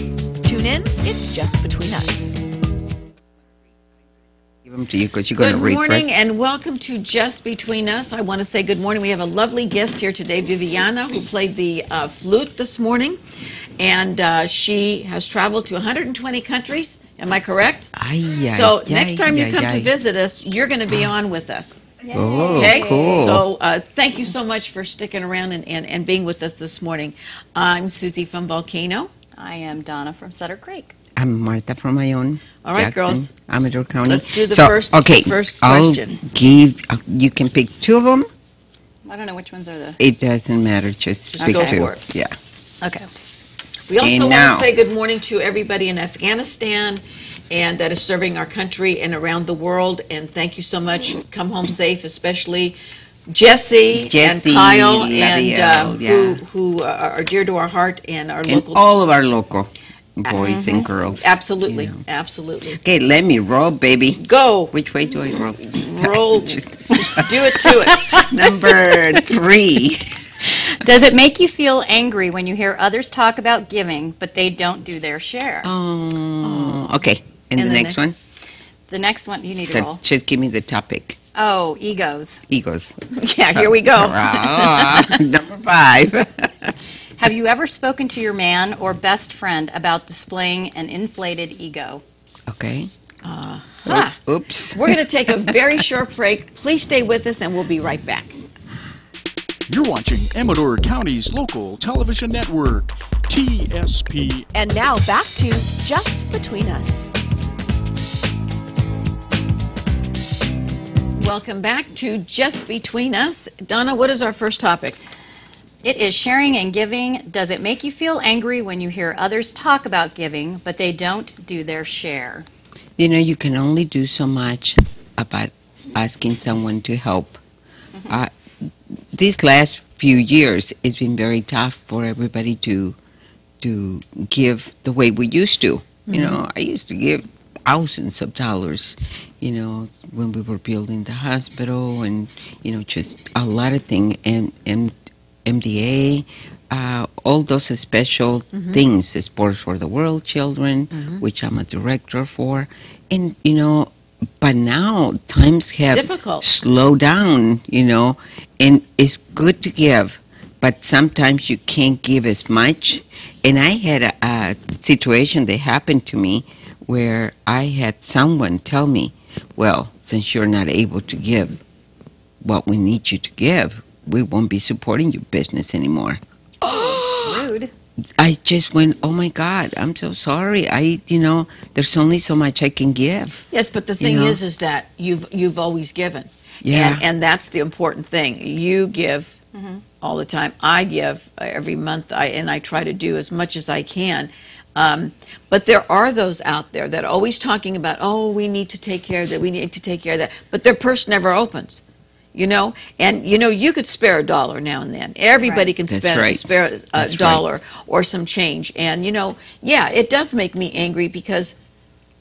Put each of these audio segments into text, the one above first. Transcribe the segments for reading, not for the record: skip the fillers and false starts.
Tune in. It's Just Between Us. Give them to you because you're going to read. Good morning right? and welcome to Just Between Us. I want to say good morning. We have a lovely guest here today, Viviana, who played the flute this morning. And she has traveled to 120 countries. Am I correct? So next time you come to visit us, you're going to be on with us. Oh, Okay? cool. So thank you so much for sticking around and being with us this morning. I'm Susie from Volcano. I am Donna from Sutter Creek. I'm Martha from my own. All right, Jackson, girls. Amador County. Let's do the so, first question. I'll give, you can pick two of them. I don't know which ones are the... It doesn't matter. Just pick go two. for it. Yeah. Okay. We also And want now- to say good morning to everybody in Afghanistan and that is serving our country and around the world. And thank you so much. Come home safe, especially Jesse and Kyle, and who are dear to our heart and our And local. all of our local boys and girls. Absolutely, you know. absolutely. Okay, let me roll, baby. Go. Which way do I roll? Roll. Just do it to it. Number 3. Does it make you feel angry when you hear others talk about giving, but they don't do their share? Oh, okay. And the the next one? The next one, you need to roll. Just give me the topic. Oh, egos. Egos. Yeah, here we go. Number 5. Have you ever spoken to your man or best friend about displaying an inflated ego? Okay. Huh. Oops. We're going to take a very short break. Please stay with us and we'll be right back. You're watching Amador County's local television network, TSPN. And now back to Just Between Us. Welcome back to Just Between Us. Donna, what is our first topic? It is sharing and giving. Does it make you feel angry when you hear others talk about giving, but they don't do their share? You know, you can only do so much about asking someone to help. These last few years, it's been very tough for everybody to give the way we used to. You know, I used to give thousands of dollars, you know, when we were building the hospital and, you know, just a lot of things. And MDA, all those special things, Sports for the World Children, which I'm a director for. And, you know, but now times have difficult. slowed down, you know, and it's good to give, but sometimes you can't give as much. And I had a situation that happened to me where I had someone tell me, well, since you're not able to give what we need you to give, we won't be supporting your business anymore. Rude. I just went, oh my God, I'm so sorry. You know, there's only so much I can give. Yes, but the thing know? is that you've always given. Yeah. And that's the important thing. You give all the time. I give every month, and I try to do as much as I can. But there are those out there that are always talking about, oh, we need to take care of that, we need to take care of that. But their purse never opens. You know, and you know, you could spare $1 now and then. Everybody can spare a dollar or some change. And you know, yeah, it does make me angry because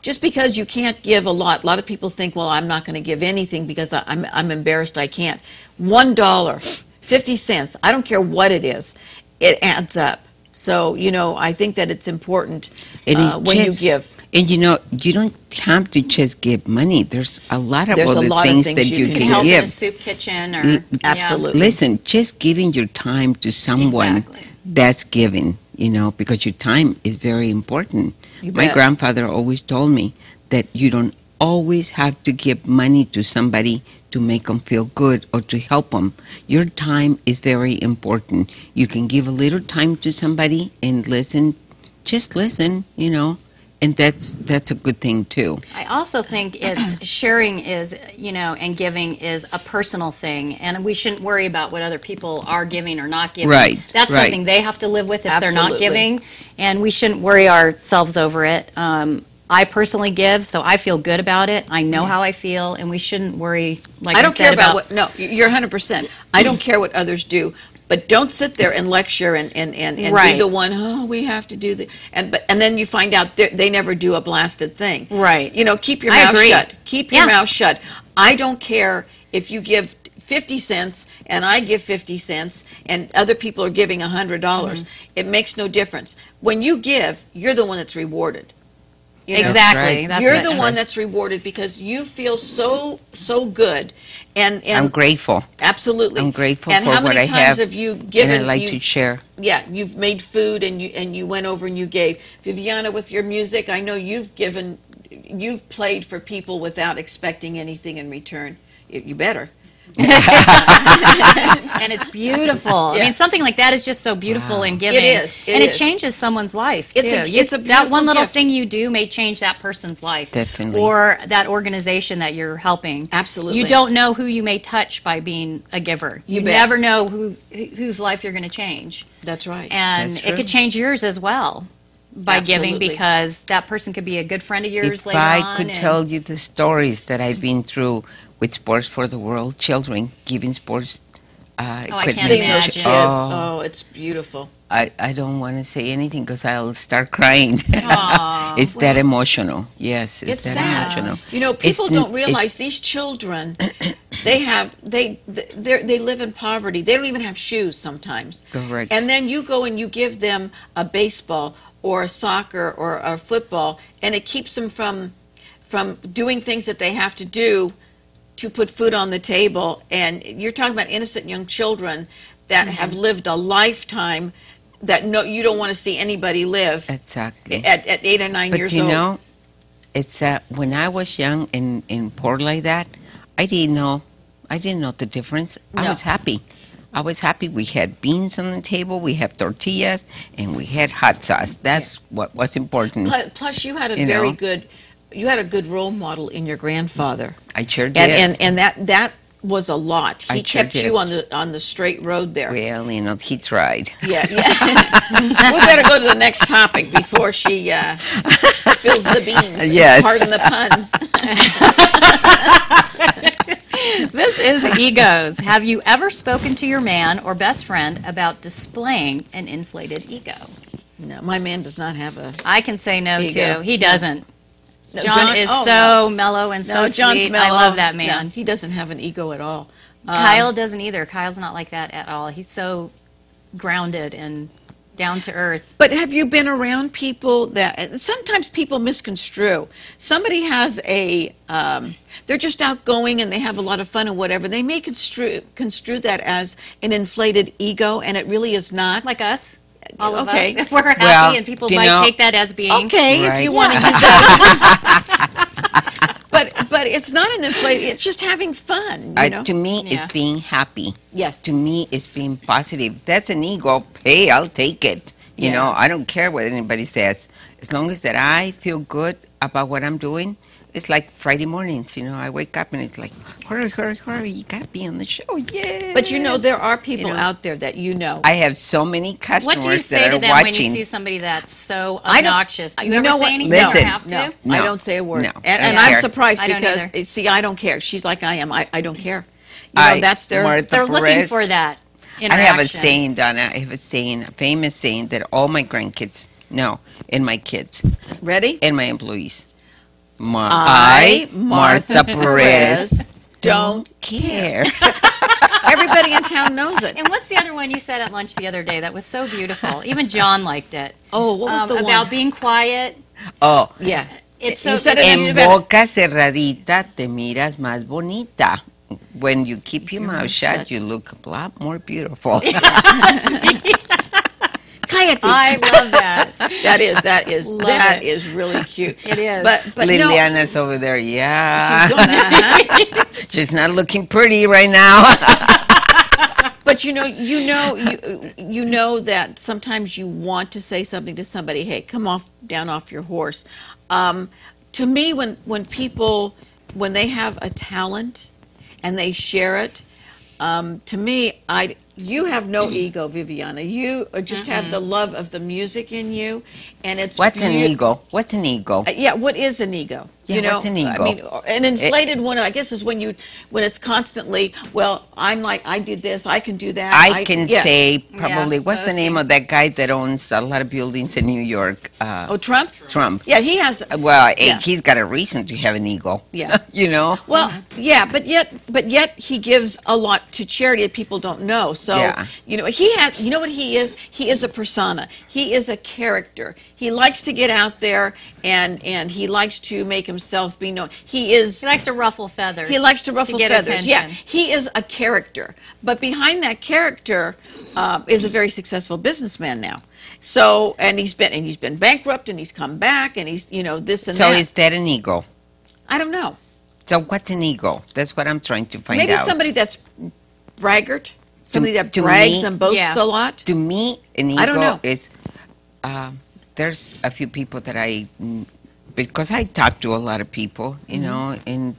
just because you can't give a lot of people think, well, I'm not going to give anything because I'm embarrassed I can't. $1, 50 cents, I don't care what it is, it adds up. So you know, I think that it's important when you give. And you know, you don't have to just give money. There's a lot of other things that you You can can help in a give. soup kitchen or... Absolutely. Listen, just giving your time to someone, Exactly. that's giving, you know, because your time is very important. You My bet. grandfather always told me that you don't always have to give money to somebody to make them feel good or to help them. Your time is very important. You can give a little time to somebody and listen, just listen, you know. And that's a good thing too. I also think it's sharing is, you know, and giving is a personal thing, and we shouldn't worry about what other people are giving or not giving. Right. That's right. something they have to live with if they're not Absolutely. giving, and we shouldn't worry ourselves over it. I personally give, so I feel good about it. I know how I feel, and we shouldn't worry. Like I don't said, care about what. No, you're 100%. I don't care what others do. But don't sit there and lecture and Right. be the one, oh, we have to do the, and then you find out they never do a blasted thing. Right. You know, keep your I mouth agree. shut. Keep your Yeah. mouth shut. I don't care if you give 50 cents and I give 50 cents and other people are giving $100, it makes no difference. When you give, you're the one that's rewarded. You know? Exactly. right. That's You're it. the one that's rewarded because you feel so good, and I'm grateful. absolutely. I'm grateful and for how what many I times have, you given? and I like to share. Yeah, you've made food and you went over and you gave. Viviana, with your music, I know you've played for people without expecting anything in return. You better. And it's beautiful. Yeah. I mean, something like that is just so beautiful and giving. It is. And it is. changes someone's life, too. It's a that beautiful one little gift. thing you do may change that person's life. Definitely. Or that organization that you're helping. Absolutely. You don't know who you may touch by being a giver. You bet. never know whose life you're going to change. That's right. And That's it true. could change yours as well by giving, Absolutely. because that person could be a good friend of yours If later I on. could and- tell you the stories that I've been through with Sports for the World children, giving sports I equipment. can't Seeing those imagine. kids, Oh, it's beautiful. I don't want to say anything because I'll start crying. Aw, It's that emotional. Yes, It's that sad. emotional. You know, people It's- don't realize these children, they live in poverty. They don't even have shoes sometimes. Correct. And then you go and you give them a baseball or a soccer or a football, and it keeps them from doing things that they have to do to put food on the table. And you're talking about innocent young children that have lived a lifetime that you don't want to see anybody live Exactly. at 8 or 9 But years you old. know, it's when I was young in poor like that, I didn't know the difference. I No. was happy. I was happy. We had beans on the table, we had tortillas, and we had hot sauce. That's what was important. Plus, you had a You very know? good role model in your grandfather, I sure did. and that was a lot. I He sure kept you did. on the straight road there. Well, you know, he tried. Yeah. We better go to the next topic before she spills the beans. Yes. Pardon the pun. This is Egos. Have you ever spoken to your man or best friend about displaying an inflated ego? No, my man does not have a. I can say no, Ego. too. He doesn't. No, John is oh, so mellow and so no, John's sweet. mellow. I love that man. No, he doesn't have an ego at all. Kyle doesn't either. Kyle's not like that at all. He's so grounded and down to earth. But have you been around people that sometimes people misconstrue? Somebody has they're just outgoing and they have a lot of fun and whatever. They may construe that as an inflated ego, and it really is not. Like us. All of Okay. us. We're happy, Well, and people you might know- take that as being. Okay, if Right. you want to use that. But it's not an inflated. It's just having fun. You know? To me, Yeah. it's being happy. Yes. To me, it's being positive. That's an ego. Hey, I'll take it. You Yeah. know, I don't care what anybody says. As long as that I feel good about what I'm doing. It's like Friday mornings, you know, I wake up and it's like, hurry, hurry, hurry, you gotta be on the show, yeah. But you know, there are people You know. out there that you know. I have so many customers What do you say that to are them watching. when you see somebody that's so I don't- obnoxious? Do you, you ever know say what? anything? Listen. You don't have to? No, No. I don't say a word. No, and I don't I'm care. surprised I don't because, either. see, I don't care. She's like I am. I don't care. You know, that's their. Martha They're looking Perez, for that I interaction. have a saying, Donna, I have a saying, a famous saying that all my grandkids know, and my kids, Ready? and my employees. I, Martha Perez, don't care. Everybody in town knows it. And what's the other one you said at lunch the other day that was so beautiful? Even John liked it. Oh, what was the one? About being quiet. Oh, Yeah. It's You so said it it's in en better. boca cerradita te miras más bonita. When you keep your mouth shut, you look a lot more beautiful. Cállate. I love that. That Love it. is really cute. It is. But no, Liliana's over there, yeah. she's going, uh-huh. She's not looking pretty right now. But you know that sometimes you want to say something to somebody. Hey, come down off your horse. To me, when people when they have a talent and they share it, to me, You have no ego, Viviana. You just have the love of the music in you, and it's What's an ego? What's an ego? Yeah, what is an ego? Yeah, what's an ego? I mean, an inflated one, I guess, is when it's constantly, well, I'm like, I did this, I can do that. I can yeah. say probably, Yeah, what's the name of that guy that owns a lot of buildings in New York? Oh, Trump? Trump. Yeah, he has. Well, Yeah. he's got a reason to have an ego. Yeah. You know? Well, yeah, but yet he gives a lot to charity that people don't know. So, Yeah. he has, you know what he is? He is a persona. He is a character. He likes to get out there and he likes to make himself be known. He likes to ruffle feathers. He likes to ruffle get feathers. attention. Yeah, he is a character. But behind that character is a very successful businessman now. So, and he's been bankrupt and he's come back and he's, this and So that. is that an ego? I don't know. So what's an ego? That's what I'm trying to find Maybe out. somebody that's braggart, somebody that to brags me- and boasts Yeah. a lot. To me, an ego I don't know. is, there's a few people that because I talk to a lot of people, you know, and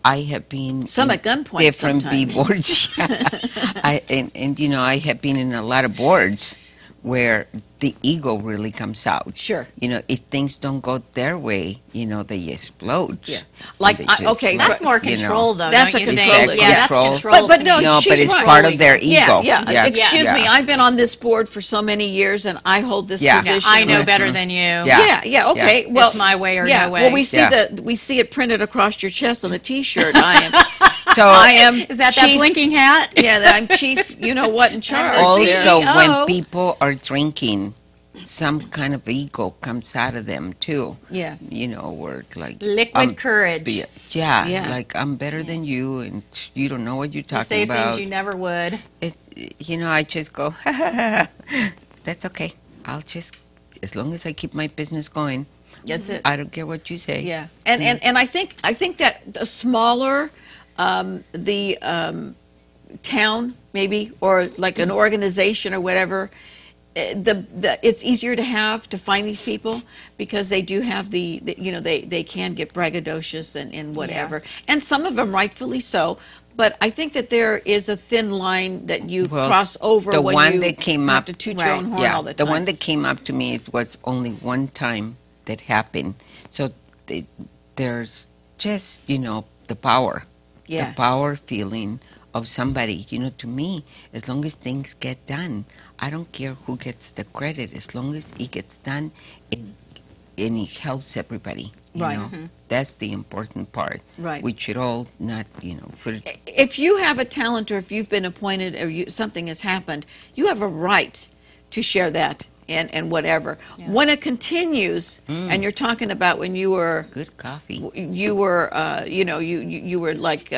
I have been Some in at gunpoint different sometimes. B boards. and I have been in a lot of boards where the ego really comes out. Sure. If things don't go their way, they explode. Yeah. And Like, they I- just, okay, That's more you know. control, though. That's don't a you control think? ego. Yeah, that's Control. control. But to no, me. No, she's but it's right. part of their ego. Yeah. Excuse yeah. me, I've been on this board for so many years and I hold this Yeah. Yeah, position. I know Mhm. better than you. Yeah. Yeah, okay. Well, It's my way or yeah, no way. Well, we see Yeah. we see it printed across your chest on the T-shirt. I So am. Is that chief, blinking hat? Yeah, that I'm chief. You know what in charge. also, CEO. when people are drinking, some kind of ego comes out of them too. Yeah. Where like Liquid courage. Yeah, Yeah. like I'm better than you, and you don't know what you're You talking say about. things you never would. I just go, that's okay. I'll just, as long as I keep my business going, That's it. I don't care what you say. Yeah, and I think that the smaller the town maybe, or like an organization or whatever, it's easier to find these people because they do have they can get braggadocious and whatever, and some of them rightfully so. But I think that there is a thin line that you Well, cross over the when one you that came have up- to toot your own horn Yeah, all the time. the one that came up to me, it was only one time that happened. So there's just, the power. Yeah. The power feeling of somebody. To me, as long as things get done, I don't care who gets the credit, as long as it gets done and it helps everybody. You Right. know? That's the important part. Right. We should all not, put it. If you have a talent or if you've been appointed or something has happened, you have a right to share that and whatever. Yeah. When it continues, and you're talking about when you were, Good coffee. you were, you were like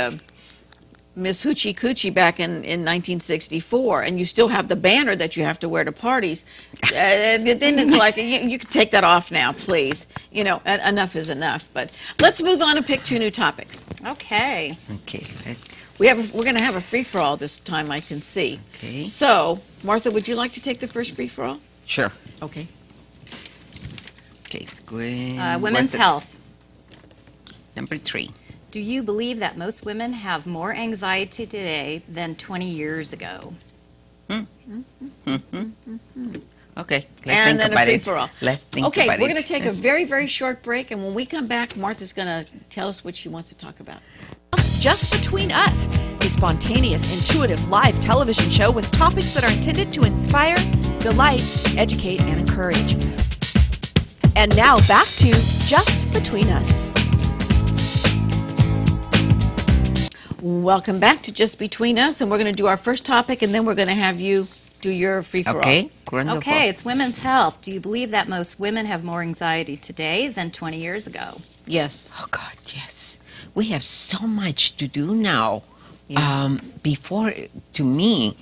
Miss Hoochie Coochie back in 1964, and you still have the banner that you have to wear to parties, and then it's like, you can take that off now, please. Enough is enough. But let's move on and pick two new topics. Okay. Okay, let's. We're going to have a free-for-all this time, I can see. Okay. So, Martha, would you like to take the first free-for-all? Sure. Okay. Okay, Gwen. Women's what's it? health. Number 3. Do you believe that most women have more anxiety today than 20 years ago? Okay, let's And think then a about it. free-for-all. Let's think Okay, about it. we're going to take a very, very short break, and when we come back, Martha's going to tell us what she wants to talk about. Just Between Us, a spontaneous, intuitive live television show with topics that are intended to inspire, delight, educate, and encourage. And now back to Just Between Us. Welcome back to Just Between Us, and we're going to do our first topic, and then we're going to have you do your free-for-all. Okay, wonderful. Okay, it's women's health. Do you believe that most women have more anxiety today than 20 years ago? Yes. Oh, God, yes. We have so much to do now. Yeah. Before, to me,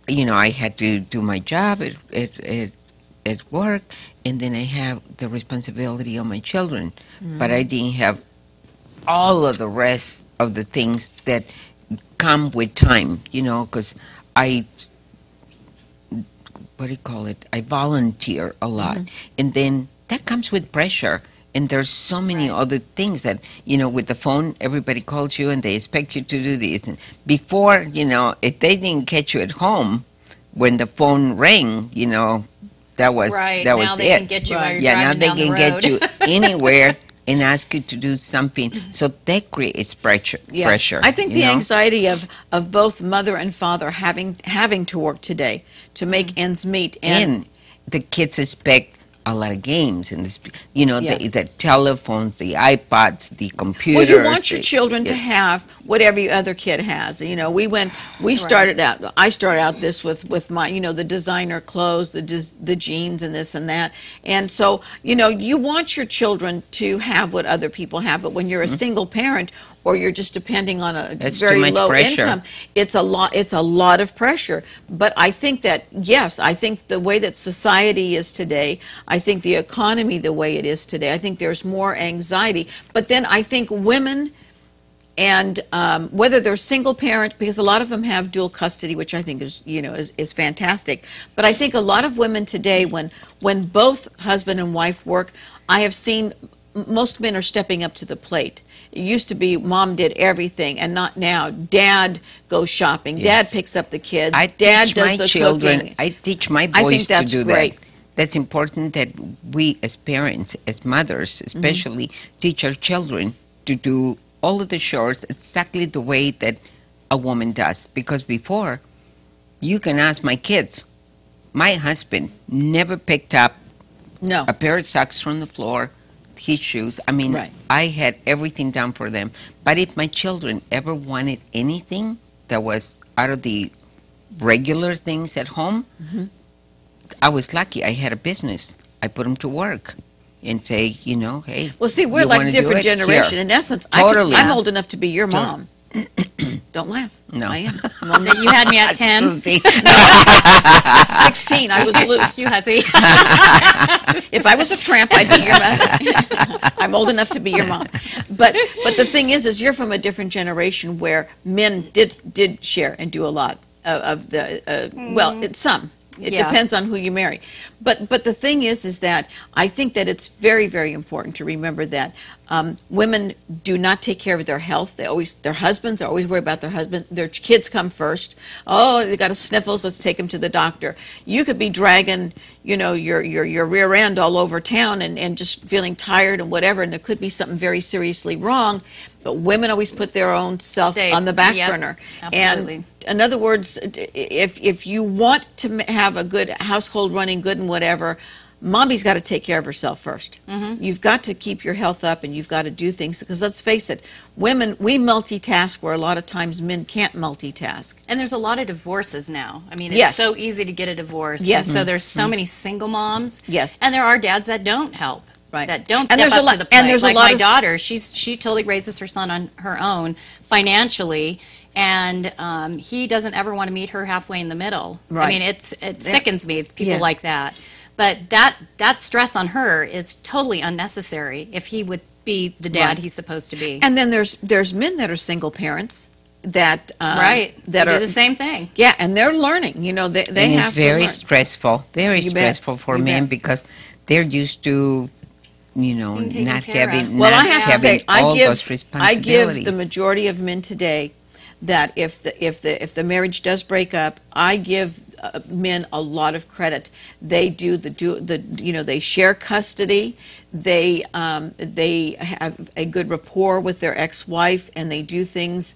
I had to do my job at work, and then I have the responsibility of my children. But I didn't have all of the rest of the things that come with time, because I volunteer a lot. And then that comes with pressure. And there's so many other things that, with the phone, everybody calls you and they expect you to do this. And before, if they didn't catch you at home, when the phone rang, that was Right. that Now was they it. can get you while you're Yeah, now driving they down the can get road. you anywhere and ask you to do something. So that creates pressure. Yeah. Pressure. I think you the know? anxiety of both mother and father having to work today to make ends meet, And the kids expect a lot of games and this, Yeah. the telephones, the iPods, the computers. well, you want your the- children to yeah. have what every other kid has. We started out. I started out this with my, the designer clothes, the jeans, and this and that. And so, you want your children to have what other people have. But when you're a single parent, or you're just depending on a That's too very much low pressure. income, it's a lot of pressure. But I think that, yes, I think the way that society is today, I think the economy the way it is today, I think there's more anxiety. But then I think women, and whether they're single parent, because a lot of them have dual custody, which I think is fantastic. But I think a lot of women today, when both husband and wife work, I have seen most men are stepping up to the plate. It used to be mom did everything, and not now. Dad goes shopping. Yes. Dad picks up the kids. I Dad teach does my the children. cooking. I teach my I boys think that's to do great. that. That's important that we as parents, as mothers especially, teach our children to do all of the chores exactly the way that a woman does. Because before, you can ask my kids, my husband never picked up No. a pair of socks from the floor, his shoes. I mean, Right. I had everything done for them. But if my children ever wanted anything that was out of the regular things at home, I was lucky. I had a business. I put them to work and say, hey. Well, see, we're you like wanna do different it? generation. Here. In essence, Totally. I'm old enough to be your mom. Don't laugh. No. I am. I'm old enough. You had me at 10. Susie. 16, I was loose. You hussy. If I was a tramp, I'd be your mother. I'm old enough to be your mom. But the thing is you're from a different generation where men did share and do a lot of the well, it's some. It Yeah. depends on who you marry. But the thing is that I think that it's very, very important to remember that women do not take care of their health. Their husbands are always worried about their husband. Their kids come first. Oh, they got a sniffles. Let's take them to the doctor. You could be dragging, your rear end all over town and just feeling tired and whatever, and there could be something very seriously wrong. But women always put their own self on the back burner. Absolutely. And in other words, if you want to have a good household running good and whatever, mommy's got to take care of herself first. You've got to keep your health up, and you've got to do things, because let's face it, women, we multitask where a lot of times men can't multitask. And there's a lot of divorces now. I mean, it's Yes. so easy to get a divorce. Yes. And so there's so many single moms. Yes. And there are dads that don't help. Right. That don't And step there's a up lot- to the plate. and there's a like lot my of- daughter, she totally raises her son on her own financially, and he doesn't ever want to meet her halfway in the middle. Right. I mean, it sickens me, people Yeah. like that. But that stress on her is totally unnecessary if he would be the dad Right. he's supposed to be. And then there's men that are single parents that Right. that They are do the same thing. Yeah, and they're learning. They And have it's to very learn. stressful, very You bet. stressful for You men bet. because they're used to, taken not care of. having, Well, not I have to having say, all those I responsibilities. give the majority of men today that if the marriage does break up, I give men a lot of credit. They they share custody. They have a good rapport with their ex-wife, and they do things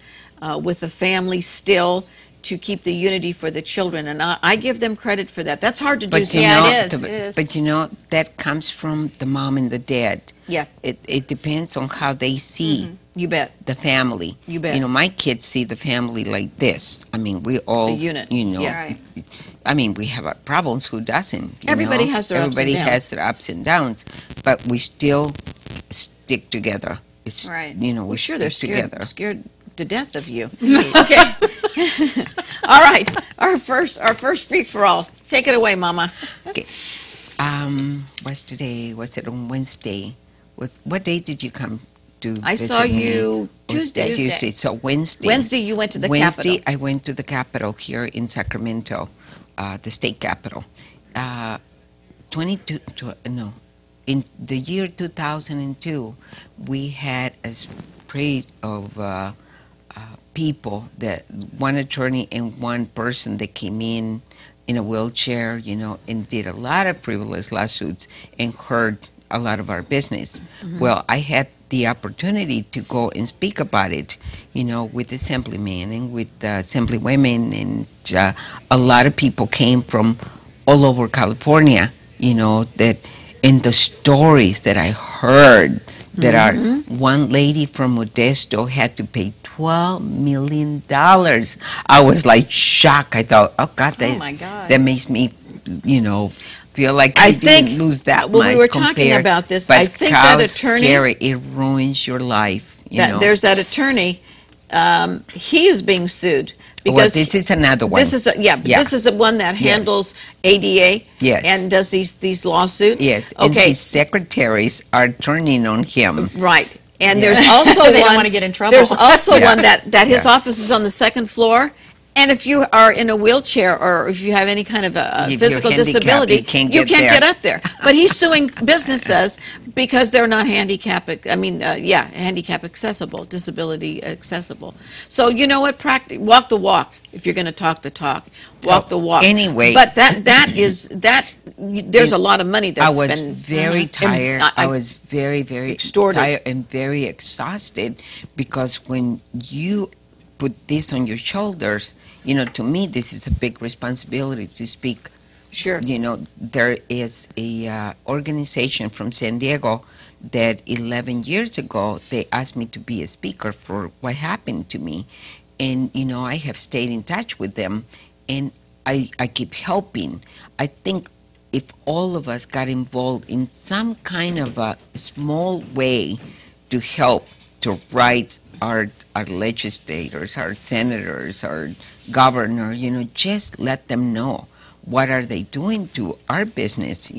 with the family still to keep the unity for the children. And I give them credit for that. That's hard to do. But you sometimes. Yeah, know, it is, it is. But that comes from the mom and the dad. Yeah. It depends on how they see You bet. the family. You bet. My kids see the family like this. I mean, we all, A unit. Yeah. Right. I mean, we have our problems. Who doesn't? Everybody know? has their ups and Everybody downs. has their ups and downs, but we still stick together. It's Right. we Well, sure, they're stick together. scared to death of you. Okay. All right. Our first free for all. Take it away, Mama. Okay. What's today? Was it on Wednesday? What day did you come to? I visit saw me? you Tuesday. Tuesday. So Wednesday. Wednesday, you went to the Wednesday, Capitol. I went to the Capitol here in Sacramento, the state capitol. 22, in the year 2002, we had a spread of people, that one attorney and one person that came in a wheelchair, and did a lot of frivolous lawsuits and hurt a lot of our business. Well, I had the opportunity to go and speak about it, with assemblymen and with assemblywomen, and a lot of people came from all over California, that in the stories that I heard, that are one lady from Modesto had to pay $12 million. I was like shocked. I thought, oh God, my God. that makes me, feel like I didn't lose that much. Well, we were talking about this. But I think how that attorney, scary, it ruins your life. there's that attorney. He is being sued Well, because this is another one. this is this is the one that handles ADA Yes. and does these lawsuits. Yes, and Okay. his secretaries are turning on him. Right. And there's also They one. don't wanna get in trouble. There's also Yeah. one that his Yeah. office is on the second floor. And if you are in a wheelchair or if you have any kind of a If you're physical handicapped, disability, you can't you get can't there. get up there. But he's suing businesses because they're not handicap accessible, disability accessible. So you know what? Walk the walk. If you're going to talk the talk, walk the walk. Anyway. But there's a lot of money I that's was been very tired. I was very, very extorted. tired and very exhausted, because when you put this on your shoulders, to me, this is a big responsibility to speak. Sure. There is a organization from San Diego that 11 years ago, they asked me to be a speaker for what happened to me. And, I have stayed in touch with them, and I keep helping. I think if all of us got involved in some kind of a small way to help to write our legislators, our senators, our governor, just let them know what are they doing to our business.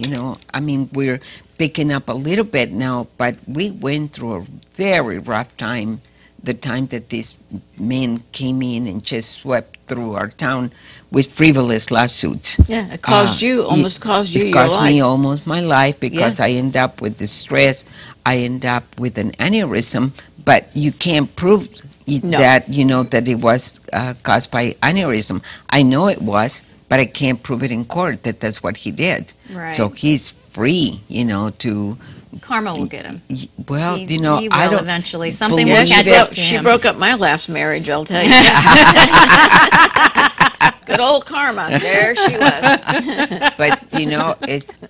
I mean, we're picking up a little bit now, but we went through a very rough time, the time that these men came in and just swept through our town with frivolous lawsuits. Yeah, it caused almost caused you It your cost life. me almost my life, because Yeah. I end up with the stress. I end up with an aneurysm, but you can't prove that, that it was caused by aneurysm. I know it was, but I can't prove it in court that that's what he did. Right. So he's free, to. Karma will get him. Well, He I will don't eventually. Something believe will catch it. up to She him. broke up my last marriage, I'll tell you. Good old karma. There she was. But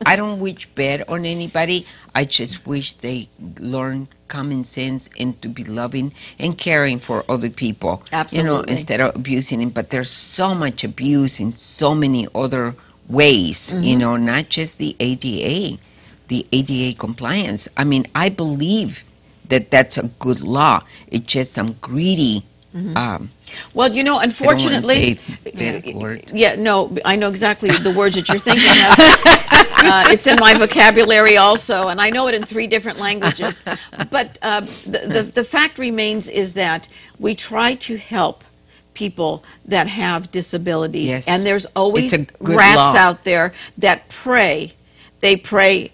I don't wish bad on anybody. I just wish they learn common sense and to be loving and caring for other people. Absolutely. Instead of abusing them. But there's so much abuse in so many other ways. Not just the ADA, the ADA compliance. I mean, I believe that that's a good law. It's just some greedy. Well, unfortunately, bad word. yeah, no, I know exactly the words that you're thinking of. It's in my vocabulary also, and I know it in 3 different languages. But the fact remains is that we try to help people that have disabilities, Yes. and there's always It's a good rats law. out there that prey. They prey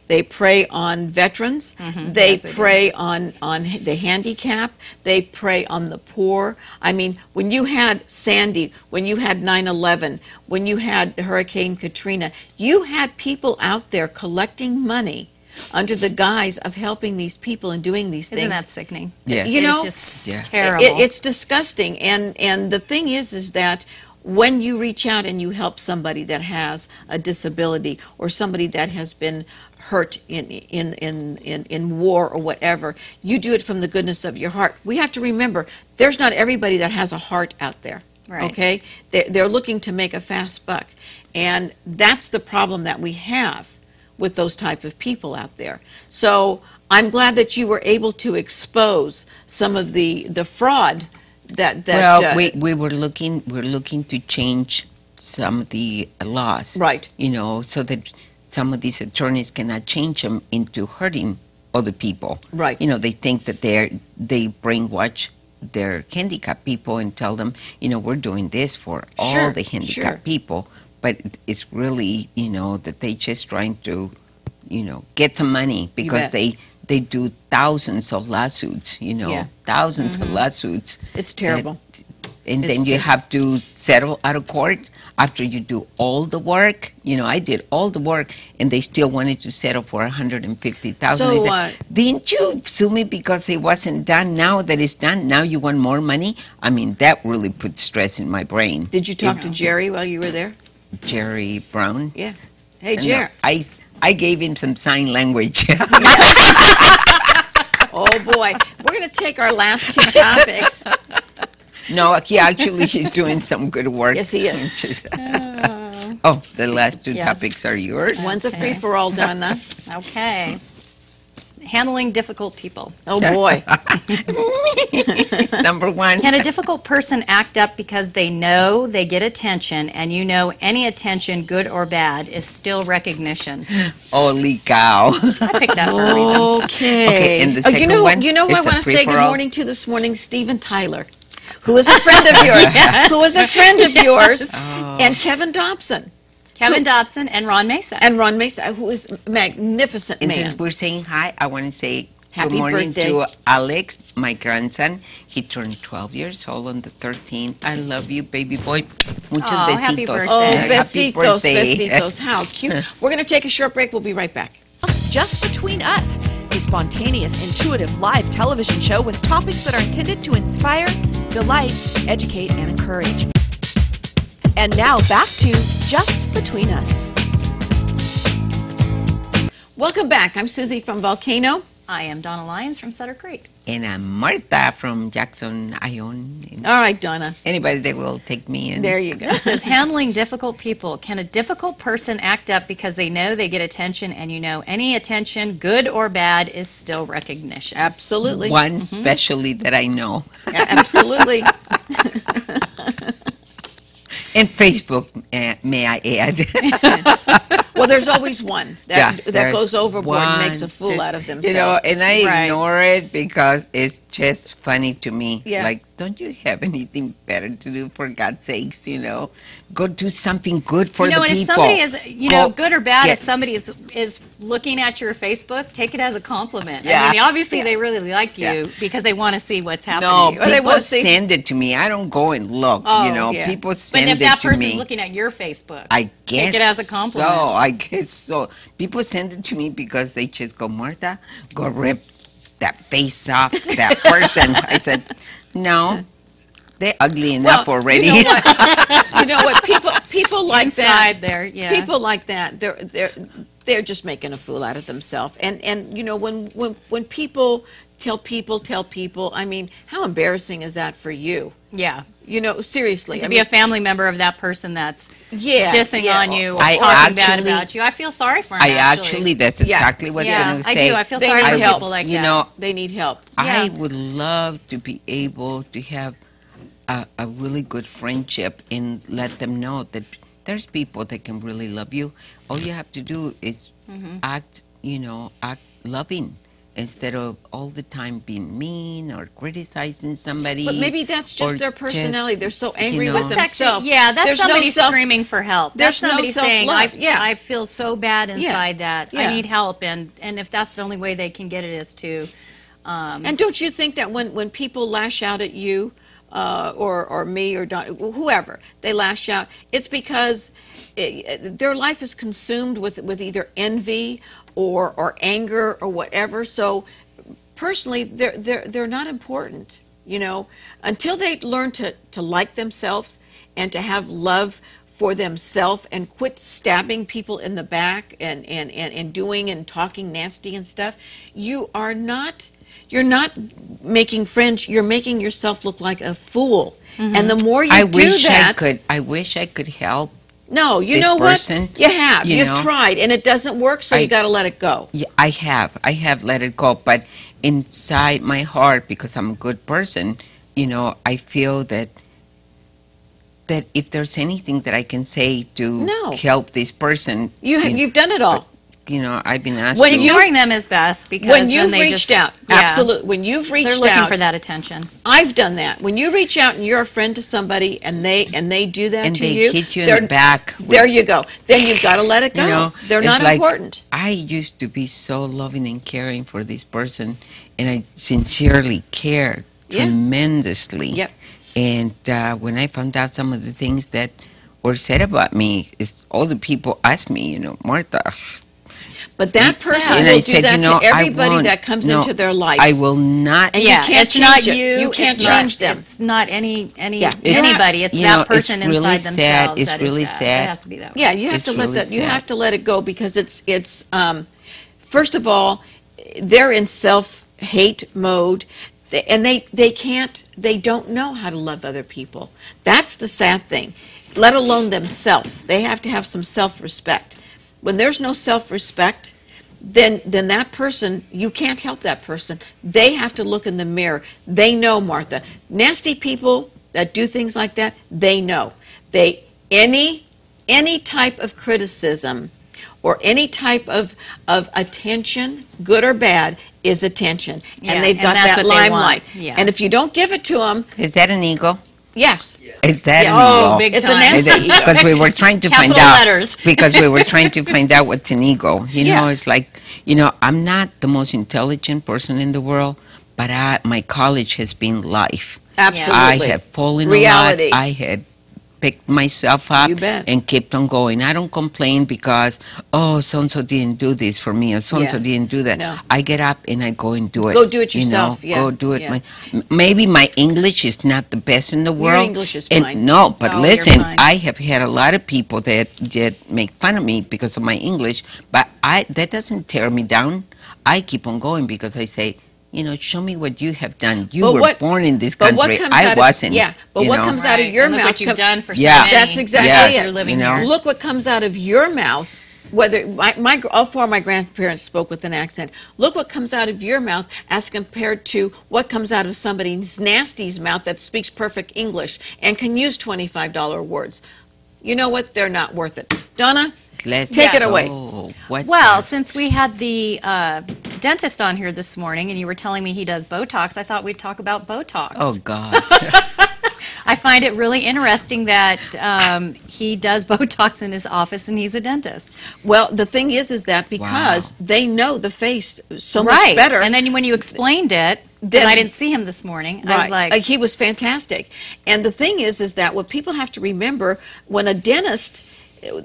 on veterans. They Yes, they do. prey on the handicapped. They prey on the poor. I mean, when you had Sandy, when you had 9/11, when you had Hurricane Katrina, you had people out there collecting money under the guise of helping these people and doing these Isn't things. that sickening? Yeah. You know, It's just Yeah. terrible. It's disgusting, and the thing is that when you reach out and you help somebody that has a disability or somebody that has been hurt in war or whatever, you do it from the goodness of your heart. We have to remember, there's not everybody that has a heart out there. Right. Okay, they're looking to make a fast buck, and that's the problem that we have with those type of people out there. So I'm glad that you were able to expose some of the fraud that Well, we're looking to change some of the laws, right. So that some of these attorneys cannot change them into hurting other people. Right. They think that they brainwash their handicapped people and tell them, we're doing this for all Sure, the handicapped sure. people, but it's really, that they just trying to get some money because bet. they do thousands of lawsuits, Yeah. thousands of lawsuits. It's terrible. And It's then you terrible. have to settle out of court after you do all the work. I did all the work, and they still wanted to settle for $150,000. So, I said, didn't you sue me because it wasn't done? Now that it's done, now you want more money? I mean, that really put stress in my brain. Did you talk to Jerry while you were there? Jerry Brown. Yeah. Hey, No, Jerry. I gave him some sign language. Oh, boy. We're going to take our last two topics. No, he's doing some good work. Yes, he is. The last two Yes. topics are yours. One's a free-for-all, Donna. Okay. Handling difficult people. Oh, boy. Number one. Can a difficult person act up because they know they get attention, and any attention, good or bad, is still recognition? Holy cow. I picked that for a reason. Okay. Okay, and the second one, You know who I it's a want to say good free-for-all? morning to this morning? Steven Tyler, who is a friend of yours. Who is a friend of yours. And Kevin Dobson. Kevin Dobson and Ron Mason. And Ron Mason, who is a magnificent And man. since we're saying hi, I want to say Happy good morning birthday. to Alex, my grandson. He turned 12 years old on the 13th. I love you, baby boy. Muchos Aw, besitos. happy birthday. Oh, Happy besitos, birthday. besitos. How cute. We're going to take a short break. We'll be right back. Just Between Us, a spontaneous, intuitive live television show with topics that are intended to inspire, delight, educate, and encourage. And now back to Just Between Us. Welcome back. I'm Susie from Volcano. I am Donna Lyons from Sutter Creek. And I'm Martha from Jackson, Ion. And All right, Donna. anybody that will take me in. There you go. This is handling difficult people. Can a difficult person act up because they know they get attention, and any attention, good or bad, is still recognition? Absolutely. One especially that I know. Yeah, absolutely. And Facebook, may I add. Well, there's always one that there's goes overboard and makes a one, fool two, out of themselves. and I Right. ignore it because it's just funny to me. Yeah. Like, don't you have anything better to do, for God's sakes, Go do something good for the And people. if somebody is, Go good or bad, get- if somebody is looking at your Facebook, take it as a compliment. Yeah. I mean, obviously they really like you Yeah. because they want to see what's happening. No, to you. Or they people wanna see- send it to me. I don't go and look, Oh, yeah. People But send if it that to person's me. looking at your Facebook, I guess take it as a compliment. So, I guess so. People send it to me because they just go, Martha, go rip that face off that person. I said, no, they're ugly enough already. You know what? You know what? People like inside that. there, yeah. People like that. They're just making a fool out of themselves. And when people tell people, I mean, how embarrassing is that for you? Yeah. Seriously. To be a family member of that person that's yeah, dissing yeah. on you or I talking bad actually- about you, I feel sorry for them. That's exactly what I'm yeah, going to I say. do. I feel They sorry need for help. people like You that. know, They need help. I Yeah. would love to be able to have a really good friendship and let them know that there's people that can really love you. All you have to do is act loving instead of all the time being mean or criticizing somebody. But maybe that's just or their personality. They're so angry know. with That's themselves. actually, that's There's no somebody self- screaming for help. there's That's no somebody saying, self-love. Yeah. I feel so bad inside that. Yeah. I need help. And if that's the only way they can get it is to... And don't you think that when people lash out at you, or me or Don, whoever, they lash out, it's because their life is consumed with either envy or anger or whatever. So personally, they're not important. Until they learn to like themselves and to have love for themselves and quit stabbing people in the back and doing and talking nasty and stuff, you're not making friends. You're making yourself look like a fool. And the more you I do wish that, I wish I could help. no, you this know person, what? You have. you You've know. tried, and it doesn't work. So you got to let it go. Yeah, I have let it go, but inside my heart, because I'm a good person, I feel that if there's anything that I can say to No. help this person, You've done it all. I've been asking. When you- Ignoring them is best because when then you've they reached just, out, yeah, absolutely. When you've reached they're looking out, for that attention. I've done that. When you reach out and you're a friend to somebody and they do that and to they you, hit you in they're- the back. with- There you go. Then you've got to let it go. They're it's not like, important. I used to be so loving and caring for this person, and I sincerely cared Yeah. tremendously. Yep. And when I found out some of the things that were said about me, all the people asked me, Martha. But that It's person sad. And will I do said, that to I everybody won't- that comes no, into their life. I will not. And Yeah, you can't it's not change it. you. You can't it's not- change them. It's not Yeah. anybody. It's that person it's really inside sad. themselves. It's that is really sad. sad. It has to be that way. Yeah, you have It's to let really that. You sad. have to let it go because it's first of all, they're in self-hate mode, and they don't know how to love other people. That's the sad thing. Let alone themselves. They have to have some self-respect. When there's no self-respect, then that person, you can't help that person. They have to look in the mirror. They know, Martha. Nasty people that do things like that, they know. Any type of criticism or any type of attention, good or bad, is attention. Yeah, and they've and got that's that what they want. limelight. Yeah. And if you don't give it to them, Is that an ego? yes. Is that an Oh, ego? big It's a time. nasty ego. Because we were trying to find Capital out. letters. Because we were trying to find out what's an ego. Yeah. It's like, I'm not the most intelligent person in the world, but my college has been life. Absolutely. I have fallen Reality. a lot. I had picked myself up You bet. and kept on going. I don't complain because, so-and-so didn't do this for me or so-and-so Yeah. didn't do that. No. I get up and I go and do it. Go do it yourself, yeah, Go do it. yeah. Maybe my English is not the best in the world. English is and fine. No, but Oh, you're listen, fine. I have had a lot of people that make fun of me because of my English, but that doesn't tear me down. I keep on going because I say, show me what you have done. You But were what- born in this but what country. comes I out of- wasn't. yeah, but what comes out of your and look mouth what you've done for so Yeah. many. That's exactly Yeah. it. You're living You know. here. Look what comes out of your mouth. Whether all four of my grandparents spoke with an accent. Look what comes out of your mouth as compared to what comes out of somebody's nasty's mouth that speaks perfect English and can use $25 words. You know what? They're not worth it. Donna, Let's Take it go. away. What Well, the- since we had the dentist on here this morning and you were telling me he does Botox, I thought we'd talk about Botox. Oh, God. I find it really interesting that he does Botox in his office and he's a dentist. well, the thing is that because they know the face so much Right. better. And then when you explained it, Then- and I didn't see him this morning, I was Right. like, He was fantastic. And the thing is that what people have to remember when a dentist,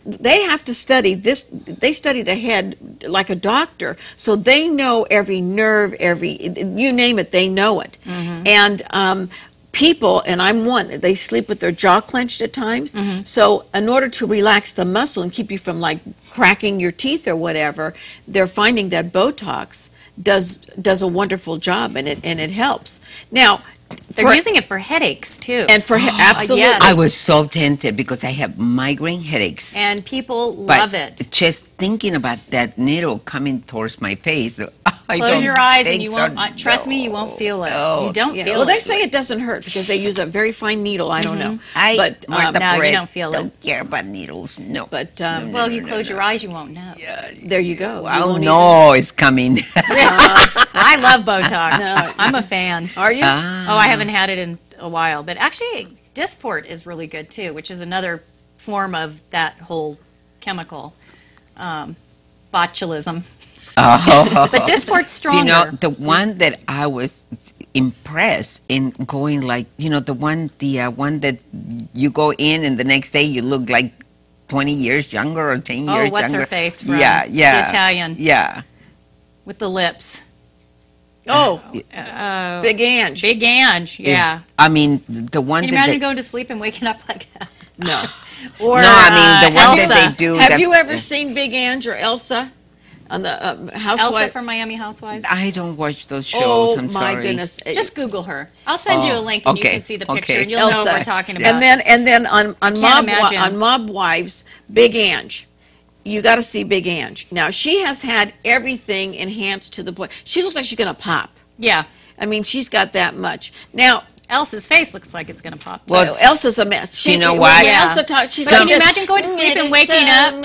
they have to study this, they study the head like a doctor. So they know every nerve, you name it, they know it. Mm-hmm. And people, and I'm one, they sleep with their jaw clenched at times. Mm-hmm. So in order to relax the muscle and keep you from like cracking your teeth or whatever, they're finding that Botox does a wonderful job and it helps. Now, they're using it for headaches too. and for absolutely, yes. I was so tempted because I have migraine headaches. And people But love it. just thinking about that needle coming towards my face, I Close don't your eyes and think you so. won't, trust me, you won't feel it. No. You don't Yeah. feel Well, it. they say it doesn't hurt because they use a very fine needle. I don't know, but Martha No, you Perez don't feel it. Don't care about needles. No. but Well, you close your eyes, you won't know. there you go. You I won't know it's coming. I love Botox. No. I'm a fan. even- Are you? Oh, I haven't had it in a while. But actually, Dysport is really good too, which is another form of that whole chemical botulism. But Dysport's stronger. You know, the one that I was impressed in going like, the one that you go in and the next day you look like 20 years younger or 10 years Oh, younger. what's her face from Yeah, yeah. the Italian Yeah. with the lips. Oh, Big Ange. Big Ange, yeah. I mean, the one Can you that imagine they, going to sleep and waking up like that? No. Or no, I mean, the one Elsa. that they do. Have that- you ever seen Big Ange or Elsa on the Housewife? Elsa from Miami Housewives? I don't watch those shows. Oh I'm my sorry. goodness! Just Google her. I'll send you a link and you okay, can see the picture okay. and you'll know what we're talking about. And then on imagine. on Mob Wives, Big Ange. You got to see Big Ange. Now she has had everything enhanced to the point. She looks like she's gonna pop. Yeah. I mean, she's got that much. Now, Elsa's face looks like it's going to pop. Well, Elsa's a mess. you know what? When Yeah. Elsa talks, she's But like can you this, imagine going to sleep and waking up?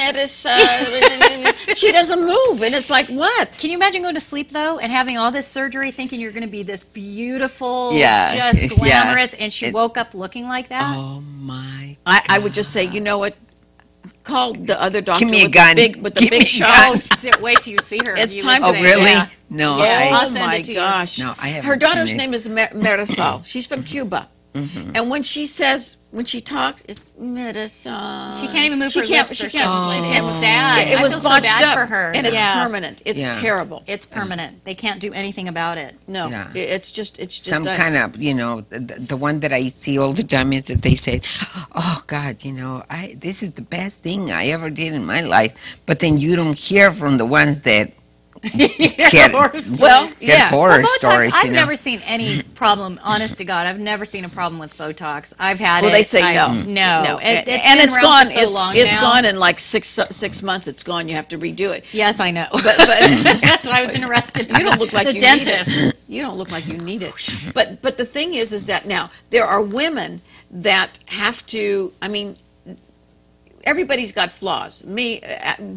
She doesn't move, and it's like, what? Can you imagine going to sleep though and having all this surgery, thinking you're going to be this beautiful, Yeah, just yeah. glamorous, and she woke up looking like that? Oh my! I would just say, you know what? Call the other doctor Give me a with gun. the big Give me a shawl. Oh, wait till you see her. It's You time would to- Oh, say, really? yeah. No, Yeah. I'll Oh send my it to you. gosh! No, I haven't Her daughter's seen it. name is Marisol. She's from Cuba, and when she talks, it's Marisol. She can't even move She her can't- lips she or can't- something. she It's can't- sad. It I was feel so botched bad up, for her. and it's Yeah. permanent. It's Yeah. terrible. It's permanent. They can't do anything about it. No, Yeah. it's just Some kind of, the one that I see all the time is that they say, "Oh God, this is the best thing I ever did in my life," but then you don't hear from the ones that get Horror stories. Well, get yeah. horror Botox, stories. I've never seen any problem. Honest to God, I've never seen a problem with Botox. I've had it. Well, they say no. No, and It's and been it's around gone. For so long It's now. gone in like six months. It's gone. You have to redo it. Yes, I know. But That's why I was interested. you don't look like the you dentist. need it. You don't look like you need it. But the thing is that now there are women that have to. I mean, everybody's got flaws. Me,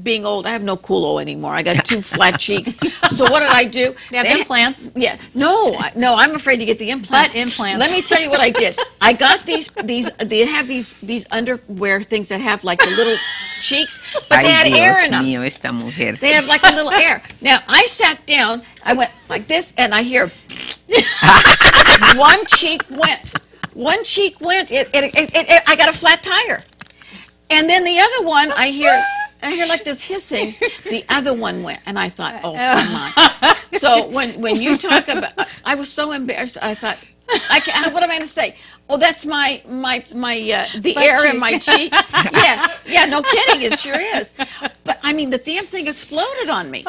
being old, I have no culo anymore. I got two flat cheeks. So what did I do? They have implants. Yeah, no, I'm afraid to get the implants. Butt implants. Let me tell you what I did. I got these. They have these underwear things that have like the little cheeks, but they had air in them. Mío, esta mujer. They have like a little air. Now I sat down. I went like this, and I hear one cheek went. One cheek went. I got a flat tire. And then the other one, I hear like this hissing. The other one went, and I thought, oh, come on. So when you talk about, I was so embarrassed. I thought, what am I going to say? Oh, that's my the Butt air in cheek. my cheek. Yeah, no kidding, it sure is. But I mean, the damn thing exploded on me.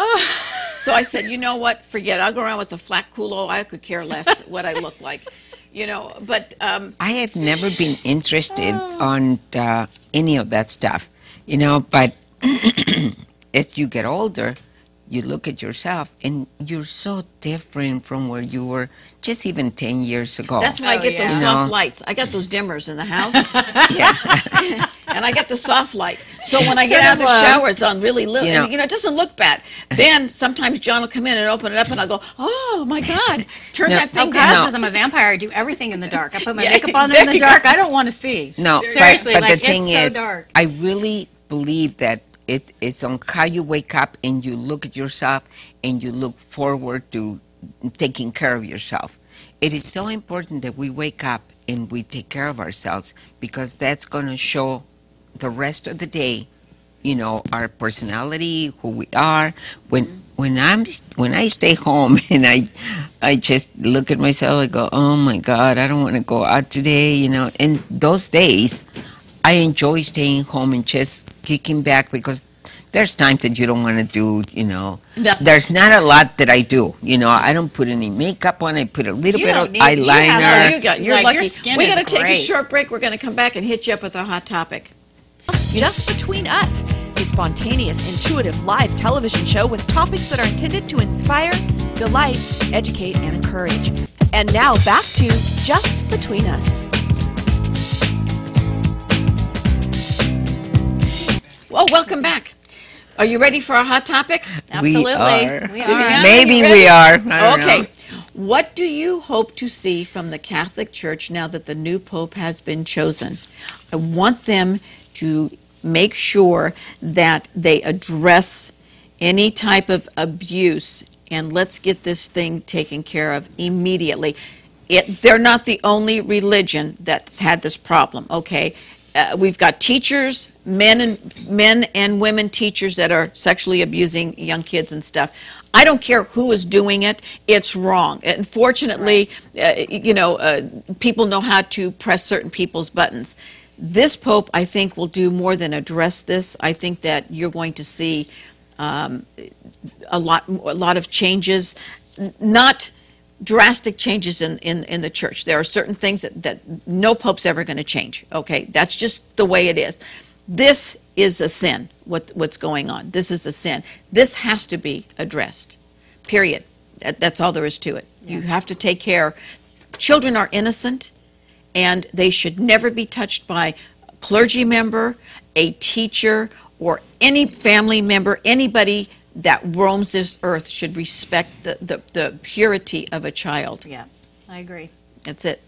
So I said, you know what? Forget it. I'll go around with a flat culo. I could care less what I look like. But I have never been interested on any of that stuff, but as you get older, you look at yourself and you're so different from where you were just even 10 years ago. that's why I Oh, get those yeah. soft lights. I got those dimmers in the house, yeah. and I got the soft light. So when I get Turn out of the it low. shower, it's on really low. You know- And, it doesn't look bad. Then sometimes John will come in and open it up, and I'll go, oh, my God, turn No. that thing Oh, down. Kyle says I'm a vampire. I do everything in the dark. I put my Yeah, makeup on there in the you dark. I don't want to see. No, Seriously, but like, the thing it's is, so dark. I really believe that it's on how you wake up and you look at yourself and you look forward to taking care of yourself. It is so important that we wake up and we take care of ourselves, because that's going to show the rest of the day, our personality, who we are. When I stay home and I just look at myself, I go, oh my God, I don't want to go out today, And those days, I enjoy staying home and just kicking back, because there's times that you don't want to do, Nothing. There's not a lot that I do, I don't put any makeup on. I put a little You bit of don't need- you have eyeliner. You're Like, lucky. your skin We're is going to take a great. short break. We're going to come back and hit you up with a hot topic. Just Between Us, a spontaneous, intuitive live television show with topics that are intended to inspire, delight, educate, and encourage. And now back to Just Between Us. Well, welcome back. Are you ready for a hot topic? Absolutely. are. We are. Yeah. Maybe You ready? we are. I don't Okay. know. What do you hope to see from the Catholic Church now that the new Pope has been chosen? I want them to make sure that they address any type of abuse, and let's get this thing taken care of immediately. They're not the only religion that's had this problem, okay? We've got teachers, men and women teachers that are sexually abusing young kids and stuff. I don't care who is doing it; it's wrong. Unfortunately, people know how to press certain people's buttons. This Pope, I think, will do more than address this. I think that you're going to see a lot of changes, not drastic changes in the church. There are certain things that no pope's ever going to change. Okay, that's just the way it is. This is a sin. What's going on? This is a sin. This has to be addressed. Period. That's all there is to it. You have to take care. children are innocent, and they should never be touched by a clergy member, a teacher, or any family member. Anybody that roams this earth should respect the purity of a child. Yeah, I agree. That's it.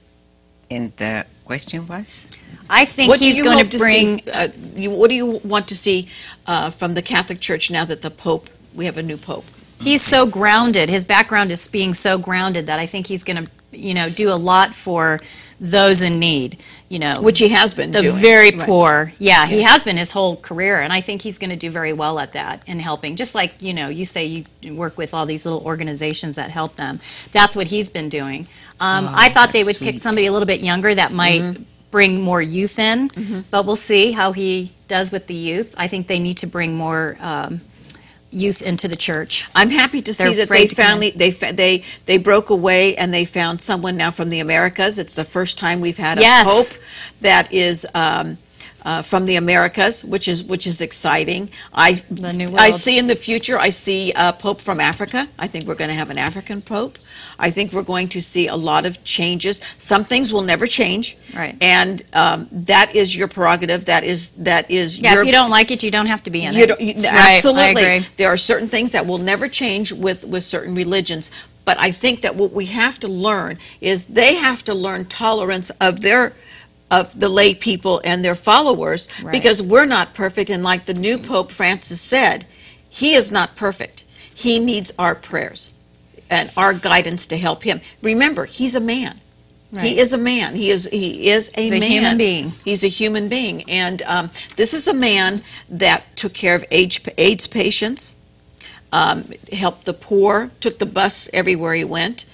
And the question was? I think he's going to bring. What do you want to see from the Catholic Church now that we have a new Pope? He's so grounded. His background is being so grounded that I think he's going to, do a lot for those in need, Which he has been the doing. very Right. poor. Yeah, he has been his whole career, and I think he's going to do very well at that and helping. Just like, you say you work with all these little organizations that help them. That's what he's been doing. I thought they would pick somebody a little bit younger that might bring more youth in, but we'll see how he does with the youth. I think they need to bring more youth into the church. I'm happy to see that they broke away and they found someone now from the Americas. It's the first time we've had a Pope that is from the Americas, which is exciting. I see in the future, I see a Pope from Africa. I think we're going to have an African Pope. I think we're going to see a lot of changes. Some things will never change, right? And that is your prerogative. That is if you don't like it, you don't have to be in it. Absolutely, I agree. There are certain things that will never change with certain religions. But I think that what we have to learn is they have to learn tolerance of the lay people and their followers, because we're not perfect. And like the new Pope Francis said, he is not perfect. He needs our prayers and our guidance to help him. Remember, he's a man. Right. He is a man. He's a human being. He's a human being. And this is a man that took care of AIDS patients, helped the poor, took the bus everywhere he went.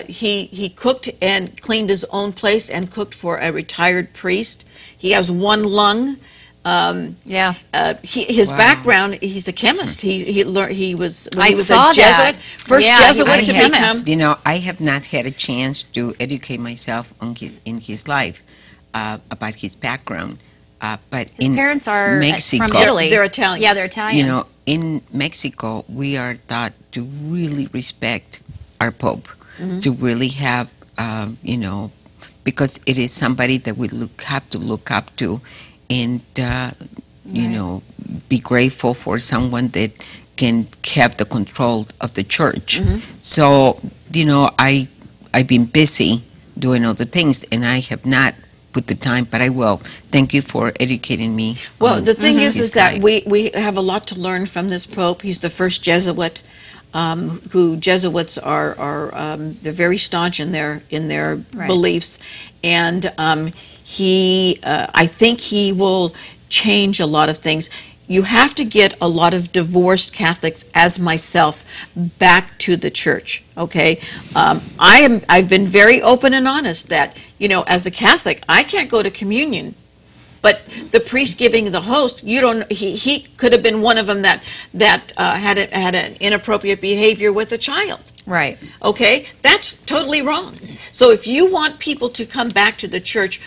He cooked and cleaned his own place and cooked for a retired priest. He has one lung. His background, he's a chemist. He was a Jesuit, first Jesuit to become. I have not had a chance to educate myself in his life about his background. But his parents are Mexico, from Italy. They're Italian. Yeah, they're Italian. In Mexico, we are taught to really respect our Pope, to really have, because it is somebody that we have to look up to, and be grateful for someone that can have the control of the church. So I've been busy doing other things, and I have not put the time, but I will. Thank you for educating me. Well, the thing is that we have a lot to learn from this Pope. He's the first Jesuit. Who Jesuits are they're very staunch in their beliefs, and I think he will change a lot of things. You have to get a lot of divorced Catholics, as myself, back to the church. Okay, I've been very open and honest that as a Catholic, I can't go to communion. But the priest giving the host, he could have been one of them that had an inappropriate behavior with a child. Right. Okay? That's totally wrong. So if you want people to come back to the church,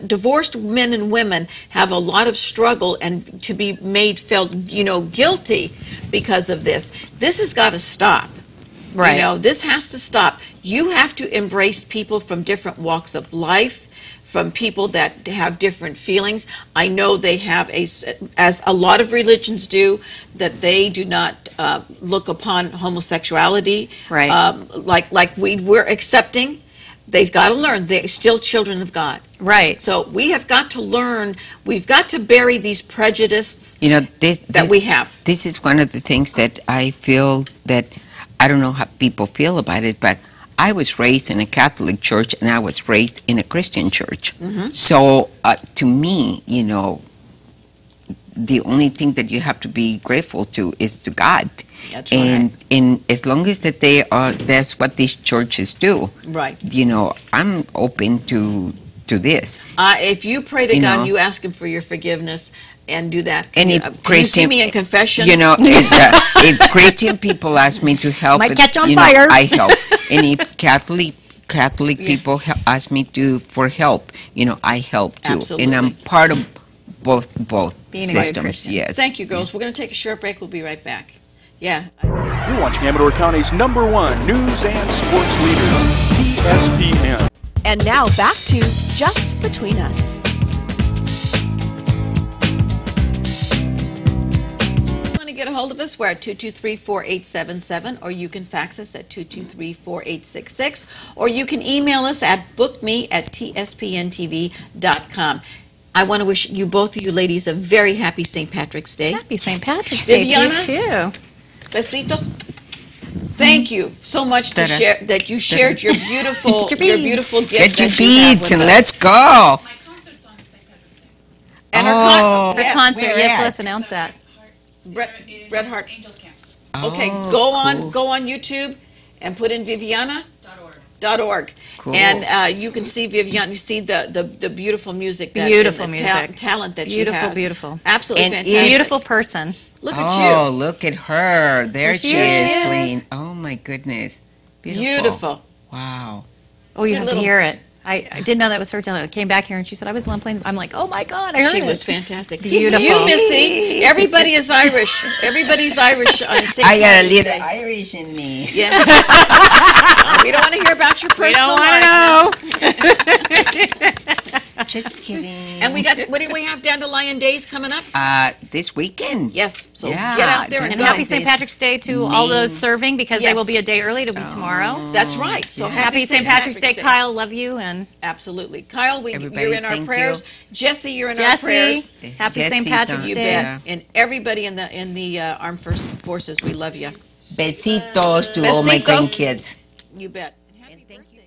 divorced men and women have a lot of struggle and to be felt guilty because of this. This has got to stop. Right. This has to stop. You have to embrace people from different walks of life, from people that have different feelings. I know they have, as a lot of religions do, that they do not look upon homosexuality like we're accepting. They've got to learn. They're still children of God. Right. So we have got to learn. We've got to bury these prejudices that we have. This is one of the things that I feel that, I don't know how people feel about it, but I was raised in a Catholic church and I was raised in a Christian church. So to me, the only thing that you have to be grateful to is to God. That's right. And as long as that's what these churches do. Right. I'm open to this. If you pray to God, you ask Him for your forgiveness and do that. Can you see me in confession? If Christian people ask me to help, might catch on fire. I help. And if Catholic people ask me for help, I help too. Absolutely. And I'm part of both Being a systems. Christian. Yes. Thank you, girls. We're going to take a short break. We'll be right back. Yeah. You're watching Amador County's #1 news and sports leader, TSPN. And now back to Just Between Us. Get a hold of us, we're at 223-4877, or you can fax us at 223-4866, or you can email us at bookme@tspntv.com. I want to wish you, both of you ladies, a very happy St. Patrick's Day. Happy St. Patrick's Day to you too. Besitos. Thank you so much to share that you shared your beautiful Get your your beautiful gift. Get your that you have beads with and us. let's go. My concert's on St. Patrick's Day. And Oh. our Our yeah, concert, where yes, at? let's announce that. Red Heart. Angels Camp. Okay, Oh, go cool. on YouTube and put in Viviana.org. .org. Cool. And you can see Viviana, you see the beautiful music, Beautiful and the music. talent that she Beautiful, has. beautiful. Absolutely And fantastic. Beautiful person. Look at Oh, look at her. There she she is, is. Queen. Oh, my goodness. you. Beautiful. Wow. Oh, you Good have little- to hear it. I didn't know that was her till I came back here and she said I was playing. I'm like, oh my God, I heard She it. was fantastic. Beautiful. You, Missy, everybody is Irish. Everybody's Irish on St. I got a Patrick's little Day. Irish in me. Yeah. We don't want to hear about your personal life. Just kidding. And we got, what do we have, Dandelion Days coming up? This weekend. Yes. So Yeah, get out there and And go. happy St. Patrick's Day to all those serving because they Yes. will be a day early. It'll be tomorrow. That's right. So Happy St. Patrick's Day, Kyle. Love you. And Absolutely. Kyle, Everybody, you're in our thank prayers. you. Jesse, you're in our prayers. Jesse, happy Jesse, St. Patrick's You Day. bet. And everybody in the armed forces, we love you. Besitos to all my Besitos. grandkids. You bet. And happy birthday.